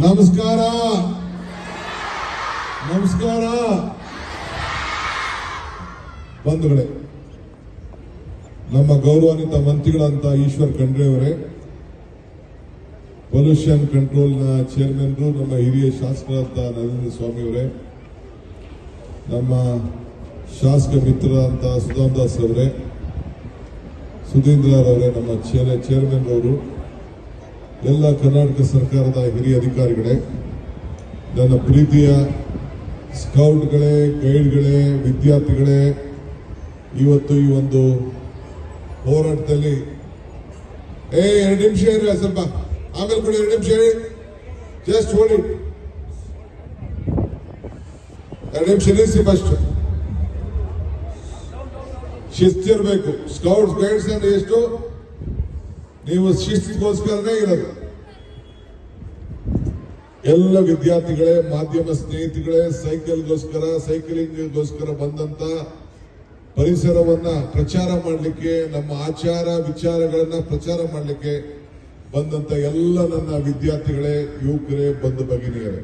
ನಮಸ್ಕಾರ ನಮಸ್ಕಾರ ಬಂಧುಗಳೇ, ನಮ್ಮ ಗೌರವಾನ್ವಿತ ಮಂತ್ರಿಗಳಂತ ಈಶ್ವರ್ ಖಂಡ್ರೆ ಅವರೇ, ಪೊಲ್ಯೂಷನ್ ಕಂಟ್ರೋಲ್ನ ಚೇರ್ಮನ್ರು, ನಮ್ಮ ಹಿರಿಯ ಶಾಸಕರಂತ ನರೇಂದ್ರ ಸ್ವಾಮಿ ಅವರೇ, ನಮ್ಮ ಶಾಸಕ ಮಿತ್ರರಂತ ಸುಧಾಮದಾಸ್ ಅವರೇ, ಸುಧೀಂದ್ರ ಅವರೇ, ನಮ್ಮ ಚೇರ್ಮನ್ ಅವರು, ಎಲ್ಲ ಕರ್ನಾಟಕ ಸರ್ಕಾರದ ಹಿರಿಯ ಅಧಿಕಾರಿಗಳೇ, ನನ್ನ ಪ್ರೀತಿಯ ಸ್ಕೌಟ್ಗಳೇ, ಗೈಡ್ಗಳೇ, ವಿದ್ಯಾರ್ಥಿಗಳೇ, ಇವತ್ತು ಈ ಒಂದು ಹೋರಾಟದಲ್ಲಿ 2 ನಿಮಿಷ ಇರಿ, ಸ್ವಲ್ಪ ಆಮೇಲೆ ಕೂಡ 2 ನಿಮಿಷ ಇರಿ, ಜಸ್ಟ್ ಹೋಗಿ 2 ನಿಮಿಷ ನಿಲ್ಲಿಸಿ. ಫಸ್ಟ್ ಶಿಸ್ತಿರ್ಬೇಕು. ಸ್ಕೌಟ್ಸ್ ಗೈಡ್ಸ್ ಅಂದ್ರೆ ಎಷ್ಟು? ನೀವು ಶಿಸ್ತಿಗೋಸ್ಕರನೇ ಇರೋದು. ಎಲ್ಲ ವಿದ್ಯಾರ್ಥಿಗಳೇ, ಮಾಧ್ಯಮ ಸ್ನೇಹಿತಗಳೇ, ಸೈಕ್ಲಿಂಗ್ಗೋಸ್ಕರ ಬಂದಂತ ಪರಿಸರವನ್ನ ಪ್ರಚಾರ ಮಾಡಲಿಕ್ಕೆ, ನಮ್ಮ ಆಚಾರ ವಿಚಾರಗಳನ್ನ ಪ್ರಚಾರ ಮಾಡಲಿಕ್ಕೆ ಬಂದಂತ ಎಲ್ಲ ನನ್ನ ವಿದ್ಯಾರ್ಥಿಗಳೇ, ಯುವಕರೇ, ಬಂಧು ಭಗಿನಿಯರೇ,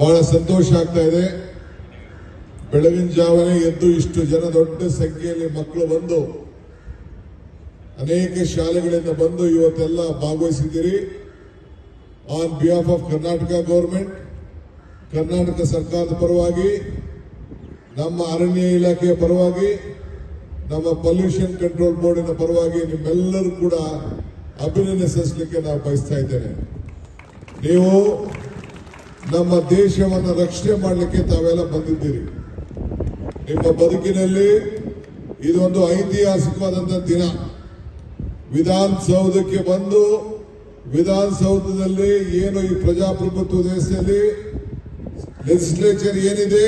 ಬಹಳ ಸಂತೋಷ ಆಗ್ತಾ ಇದೆ. ಬೆಳಗಿನ ಜಾವನೆ ಎದ್ದು ಇಷ್ಟು ಜನ ದೊಡ್ಡ ಸಂಖ್ಯೆಯಲ್ಲಿ ಮಕ್ಕಳು ಬಂದು ಅನೇಕ ಶಾಲೆಗಳಿಂದ ಬಂದು ಇವತ್ತೆಲ್ಲ ಭಾಗವಹಿಸಿದ್ದೀರಿ. On behalf of Karnataka government, Karnataka ಸರ್ಕಾರದ ಪರವಾಗಿ, ನಮ್ಮ ಅರಣ್ಯ ಇಲಾಖೆಯ ಪರವಾಗಿ, ನಮ್ಮ ಪೊಲ್ಯೂಷನ್ ಕಂಟ್ರೋಲ್ ಬೋರ್ಡಿನ ಪರವಾಗಿ ನಿಮ್ಮೆಲ್ಲರೂ ಕೂಡ ಅಭಿನಂದನೆ ಸಲ್ಲಿಸಲಿಕ್ಕೆ ನಾವು ಬಯಸ್ತಾ ಇದ್ದೇನೆ. ನೀವು ನಮ್ಮ ದೇಶವನ್ನು ರಕ್ಷಣೆ ಮಾಡಲಿಕ್ಕೆ ತಾವೆಲ್ಲ ಬಂದಿದ್ದೀರಿ. ನಿಮ್ಮ ಬದುಕಿನಲ್ಲಿ ಇದೊಂದು ಐತಿಹಾಸಿಕವಾದಂತಹ ದಿನ. ವಿಧಾನಸೌಧಕ್ಕೆ ಬಂದು ವಿಧಾನಸೌಧದಲ್ಲಿ ಏನು ಈ ಪ್ರಜಾಪ್ರಭುತ್ವ ದೇಶದಲ್ಲಿ ಲೆಜಿಸ್ಲೇಚರ್ ಏನಿದೆ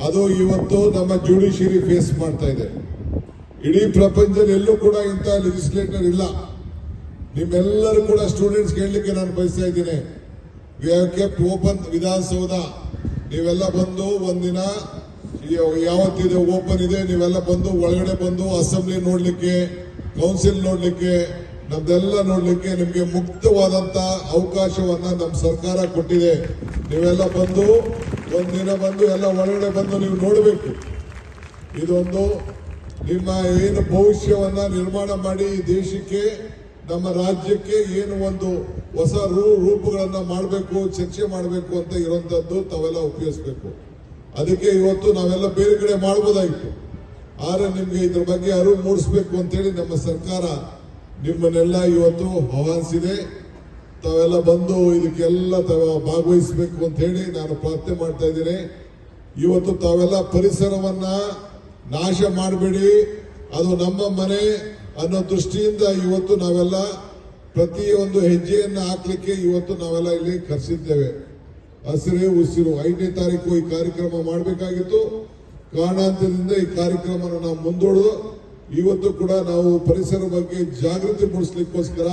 ಅದು ಇವತ್ತು ನಮ್ಮ ಜುಡಿಷಿಯರಿ ಫೇಸ್ ಮಾಡ್ತಾ ಇದೆ. ಇಡೀ ಪ್ರಪಂಚದಲ್ಲಿ ಎಲ್ಲೂ ಕೂಡ ಇಂಥ ಲೆಜಿಸ್ಲೇಟರ್ ಇಲ್ಲ. ನಿಮ್ಮೆಲ್ಲರೂ ಕೂಡ ಸ್ಟೂಡೆಂಟ್ಸ್ ಹೇಳಲಿಕ್ಕೆ ನಾನು ಬಯಸ್ತಾ ಇದ್ದೀನಿ, we have kept open Vidhana Soudha. ನೀವೆಲ್ಲ ಬಂದು ಒಂದಿನ ಯಾವತ್ತಿದೆ ಓಪನ್ ಇದೆ, ನೀವೆಲ್ಲ ಬಂದು ಒಳಗಡೆ ಬಂದು ಅಸೆಂಬ್ಲಿ ನೋಡ್ಲಿಕ್ಕೆ, ಕೌನ್ಸಿಲ್ ನೋಡ್ಲಿಕ್ಕೆ, ನಮ್ದೆಲ್ಲ ನೋಡ್ಲಿಕ್ಕೆ ನಿಮ್ಗೆ ಮುಕ್ತವಾದಂತ ಅವಕಾಶವನ್ನ ನಮ್ಮ ಸರ್ಕಾರ ಕೊಟ್ಟಿದೆ. ನೀವೆಲ್ಲ ಬಂದು ಒಂದಿನ ಬಂದು ಎಲ್ಲ ಒಳಗಡೆ ಬಂದು ನೀವು ನೋಡಬೇಕು. ಇದೊಂದು ನಿಮ್ಮ ಏನು ಭವಿಷ್ಯವನ್ನ ನಿರ್ಮಾಣ ಮಾಡಿ ಈ ದೇಶಕ್ಕೆ, ನಮ್ಮ ರಾಜ್ಯಕ್ಕೆ ಏನು ಒಂದು ಹೊಸ ರೂಪಗಳನ್ನ ಮಾಡಬೇಕು, ಚರ್ಚೆ ಮಾಡಬೇಕು ಅಂತ ಇರುವಂತದ್ದು ತಾವೆಲ್ಲ ಉಪಯೋಗಿಸಬೇಕು. ಅದಕ್ಕೆ ಇವತ್ತು ನಾವೆಲ್ಲ ಬೇರೆ ಕಡೆ ಮಾಡಬಹುದಾಗಿತ್ತು, ಆದ್ರೆ ನಿಮ್ಗೆ ಇದ್ರ ಬಗ್ಗೆ ಅರಿವು ಮೂಡಿಸಬೇಕು ಅಂತೇಳಿ ನಮ್ಮ ಸರ್ಕಾರ ನಿಮ್ಮನ್ನೆಲ್ಲ ಇವತ್ತು ಆಹ್ವಾನಿಸಿದೆ. ತಾವೆಲ್ಲ ಬಂದು ಇದಕ್ಕೆಲ್ಲ ಭಾಗವಹಿಸಬೇಕು ಅಂತ ಹೇಳಿ ನಾನು ಪ್ರಾರ್ಥನೆ ಮಾಡ್ತಾ ಇದ್ದೀನಿ. ಇವತ್ತು ತಾವೆಲ್ಲ ಪರಿಸರವನ್ನ ನಾಶ ಮಾಡಬೇಡಿ, ಅದು ನಮ್ಮ ಮನೆ ಅನ್ನೋ ದೃಷ್ಟಿಯಿಂದ ಇವತ್ತು ನಾವೆಲ್ಲ ಪ್ರತಿಯೊಂದು ಹೆಜ್ಜೆಯನ್ನ ಹಾಕ್ಲಿಕ್ಕೆ ಇವತ್ತು ನಾವೆಲ್ಲ ಇಲ್ಲಿ ಕರೆಸಿದ್ದೇವೆ. ಹಸಿರೇ ಉಸಿರು 5ನೇ ತಾರೀಕು ಈ ಕಾರ್ಯಕ್ರಮ ಮಾಡಬೇಕಾಗಿತ್ತು. ಕಾರಣಾಂತರದಿಂದ ಈ ಕಾರ್ಯಕ್ರಮ ನಾವು ಮುಂದೂಡಿದು ಇವತ್ತು ಕೂಡ ನಾವು ಪರಿಸರ ಬಗ್ಗೆ ಜಾಗೃತಿ ಮೂಡಿಸ್ಲಿಕ್ಕೋಸ್ಕರ,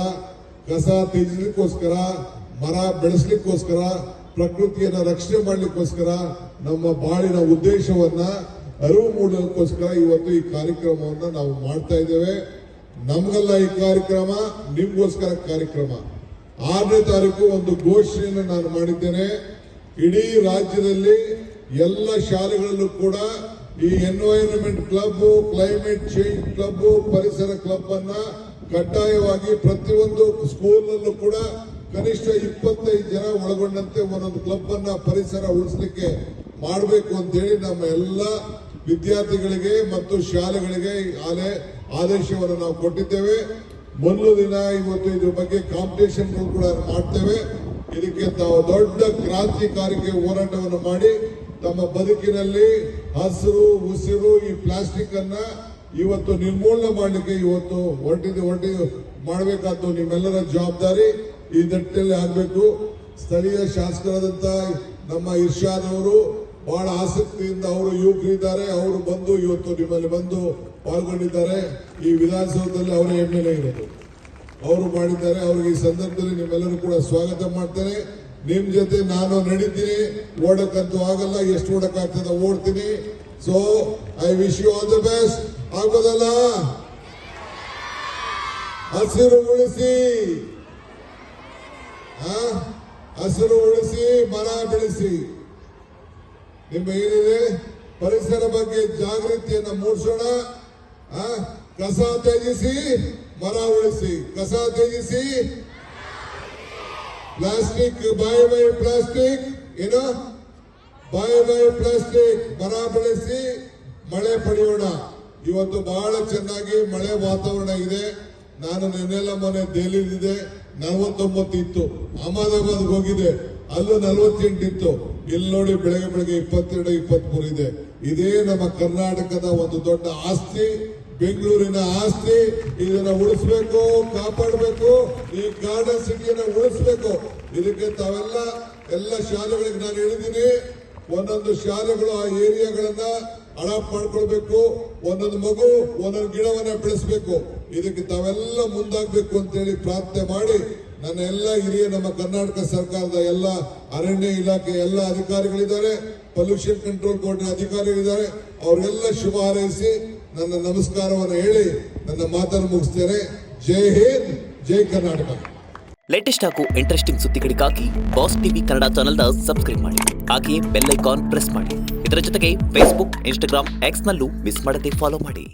ಕಸ ತ್ಯಜಿಸಲಿಕ್ಕೋಸ್ಕರ, ಮರ ಬೆಳೆಸಲಿಕ್ಕೋಸ್ಕರ, ಪ್ರಕೃತಿಯನ್ನ ರಕ್ಷಣೆ ಮಾಡಲಿಕ್ಕೋಸ್ಕರ, ನಮ್ಮ ಬಾಳಿನ ಉದ್ದೇಶವನ್ನ ಅರಿವು ಮೂಡಲಿಕ್ಕೋಸ್ಕರ ಇವತ್ತು ಈ ಕಾರ್ಯಕ್ರಮವನ್ನ ನಾವು ಮಾಡ್ತಾ ಇದ್ದೇವೆ. ನಮಗೆಲ್ಲ ಈ ಕಾರ್ಯಕ್ರಮ ನಿಮ್ಗೋಸ್ಕರ ಕಾರ್ಯಕ್ರಮ. 6ನೇ ತಾರೀಕು ಒಂದು ಘೋಷಣೆಯನ್ನು ನಾನು ಮಾಡಿದ್ದೇನೆ. ಇಡೀ ರಾಜ್ಯದಲ್ಲಿ ಎಲ್ಲ ಶಾಲೆಗಳಲ್ಲೂ ಕೂಡ ಈ environment club, climate change club, ಪರಿಸರ ಕ್ಲಬ್ ಅನ್ನ ಕಡ್ಡಾಯವಾಗಿ ಪ್ರತಿಯೊಂದು ಸ್ಕೂಲ್ನಲ್ಲೂ ಕೂಡ ಕನಿಷ್ಠ 25 ಜನ ಒಳಗೊಂಡಂತೆ ಒಂದೊಂದು ಕ್ಲಬ್ ಅನ್ನ ಪರಿಸರ ಉಳಿಸಲಿಕ್ಕೆ ಮಾಡಬೇಕು ಅಂತೇಳಿ ನಮ್ಮ ಎಲ್ಲ ವಿದ್ಯಾರ್ಥಿಗಳಿಗೆ ಮತ್ತು ಶಾಲೆಗಳಿಗೆ ಆದೇಶವನ್ನು ನಾವು ಕೊಟ್ಟಿದ್ದೇವೆ. ಮೊದಲು ದಿನ ಇವತ್ತು ಇದ್ರ ಬಗ್ಗೆ ಕಾಂಪಿಟೇಷನ್ ಕೂಡ ಮಾಡ್ತೇವೆ. ಇದಕ್ಕೆ ತಾವು ದೊಡ್ಡ ಕ್ರಾಂತಿಕಾರಿಕೆ ಹೋರಾಟವನ್ನು ಮಾಡಿ ತಮ್ಮ ಬದುಕಿನಲ್ಲಿ ಹಸಿರು ಉಸಿರು ಈ ಪ್ಲಾಸ್ಟಿಕ್ ಅನ್ನ ಇವತ್ತು ನಿರ್ಮೂಲನೆ ಮಾಡಲಿಕ್ಕೆ ಇವತ್ತು ಹೊರಟಿದ್ದು ಮಾಡಬೇಕಾದ್ದು ನಿಮ್ಮೆಲ್ಲರ ಜವಾಬ್ದಾರಿ ಈ ನಿಟ್ಟಿನಲ್ಲಿ ಆಗಬೇಕು. ಸ್ಥಳೀಯ ಶಾಸಕರಾದಂತ ನಮ್ಮ ಇರ್ಷಾದ್ ಅವರು ಬಹಳ ಆಸಕ್ತಿಯಿಂದ ಅವರು ಯುವಕರಿದ್ದಾರೆ, ಅವರು ಬಂದು ಇವತ್ತು ನಿಮ್ಮಲ್ಲಿ ಬಂದು ಪಾಲ್ಗೊಂಡಿದ್ದಾರೆ. ಈ ವಿಧಾನಸೌಧದಲ್ಲಿ ಅವರೇ MLA ಇರೋದು, ಅವರು ಮಾಡಿದ್ದಾರೆ. ಅವರಿಗೆ ಈ ಸಂದರ್ಭದಲ್ಲಿ ನಿಮ್ಮೆಲ್ಲರೂ ಕೂಡ ಸ್ವಾಗತ ಮಾಡ್ತೇನೆ. ನಿಮ್ ಜೊತೆ ನಾನು ನಡೀತೀನಿ, ಓಡಕ್ಕಂತೂ ಆಗಲ್ಲ, ಎಷ್ಟು ಓಡಕ್ಕಾಗ್ತದೆ ಓಡ್ತೀನಿ. So I wish you all the best. ಆಗೋದಲ್ಲ, ಹಸಿರು ಉಳಿಸಿ, ಹಸಿರು ಉಳಿಸಿ, ಮರ ಬೆಳೆಸಿ. ನಿಮ್ಮ ಏನಿದೆ ಪರಿಸರ ಬಗ್ಗೆ ಜಾಗೃತಿಯನ್ನ ಮೂಡಿಸೋಣ. ಕಸ ತ್ಯಜಿಸಿ, ಮರ ಉಳಿಸಿ. ಕಸ ತ್ಯಜಿಸಿ, ಪ್ಲಾಸ್ಟಿಕ್ ಬಾಯ್ ಬೈ ಪ್ಲಾಸ್ಟಿಕ್, ಏನು ಬಾಯ್ ಬೈ ಪ್ಲಾಸ್ಟಿಕ್, ಮರ ಬೆಳೆಸಿ, ಮಳೆ ಪಡೆಯೋಣ. ಇವತ್ತು ಬಹಳ ಚೆನ್ನಾಗಿ ಮಳೆ ವಾತಾವರಣ ಇದೆ. ನಾನು ನೆನ್ನೆಲ್ಲ ಮೊನ್ನೆ ದೆಹಲಿಯಿದೆ, 49 ಇತ್ತು. ಅಹಮದಾಬಾದ್ ಹೋಗಿದೆ, ಅಲ್ಲೂ 48 ಇತ್ತು. ಇಲ್ಲಿ ನೋಡಿ ಬೆಳಗ್ಗೆ 22, 23 ಇದೆ. ಇದೇ ನಮ್ಮ ಕರ್ನಾಟಕದ ಒಂದು ದೊಡ್ಡ ಆಸ್ತಿ, ಬೆಂಗಳೂರಿನ ಆಸ್ತಿ. ಇದನ್ನ ಉಳಿಸ್ಬೇಕು, ಕಾಪಾಡಬೇಕು. ಈ ಗಾರ್ಡನ್ ಸಿಟಿಯನ್ನ ಉಳಿಸ್ಬೇಕು. ಇದಕ್ಕೆ ಎಲ್ಲ ಶಾಲೆಗಳಿಗೆ ನಾನು ಹೇಳಿದ್ದೀನಿ, ಒಂದೊಂದು ಶಾಲೆಗಳು ಆ ಏರಿಯಾಗಳನ್ನ ಅಡಾಪ್ಟ್ ಮಾಡ್ಕೊಳ್ಬೇಕು. ಒಂದೊಂದು ಮಗು ಒಂದೊಂದು ಗಿಡವನ್ನ ಬೆಳೆಸಬೇಕು. ಇದಕ್ಕೆ ತಾವೆಲ್ಲ ಮುಂದಾಗಬೇಕು ಅಂತೇಳಿ ಪ್ರಾರ್ಥನೆ ಮಾಡಿ, ನನ್ನ ಎಲ್ಲ ಹಿರಿಯ ನಮ್ಮ ಕರ್ನಾಟಕ ಸರ್ಕಾರದ ಎಲ್ಲ ಅರಣ್ಯ ಇಲಾಖೆ ಎಲ್ಲ ಅಧಿಕಾರಿಗಳಿದ್ದಾರೆ, ಪೊಲ್ಯೂಷನ್ ಕಂಟ್ರೋಲ್ ಬೋರ್ಡ್ ಅಧಿಕಾರಿಗಳಿದ್ದಾರೆ, ಅವರೆಲ್ಲ ಶುಭ ಹಾರೈಸಿ ನನ್ನ ನಮಸ್ಕಾರವನ್ನು ಹೇಳಿ ನನ್ನ ಮಾತನ್ನು ಮುಗಿಸ್ತೇನೆ. ಜೈ ಹಿಂದ್, ಜೈ ಕರ್ನಾಟಕ. ಲೇಟೆಸ್ಟ್ ಹಾಗೂ ಇಂಟ್ರೆಸ್ಟಿಂಗ್ ಸುದ್ದಿಗಳಿಗಾಗಿ ಬಾಸ್ ಟಿವಿ ಕನ್ನಡ ಚಾನೆಲ್ನ ಸಬ್ಸ್ಕ್ರೈಬ್ ಮಾಡಿ. ಹಾಗೆಯೇ ಬೆಲ್ ಐಕಾನ್ ಪ್ರೆಸ್ ಮಾಡಿ. ಇದರ ಜೊತೆಗೆ ಫೇಸ್ಬುಕ್, ಇನ್ಸ್ಟಾಗ್ರಾಮ್, ಎಕ್ಸ್ನಲ್ಲೂ ಮಿಸ್ ಮಾಡದೆ ಫಾಲೋ ಮಾಡಿ.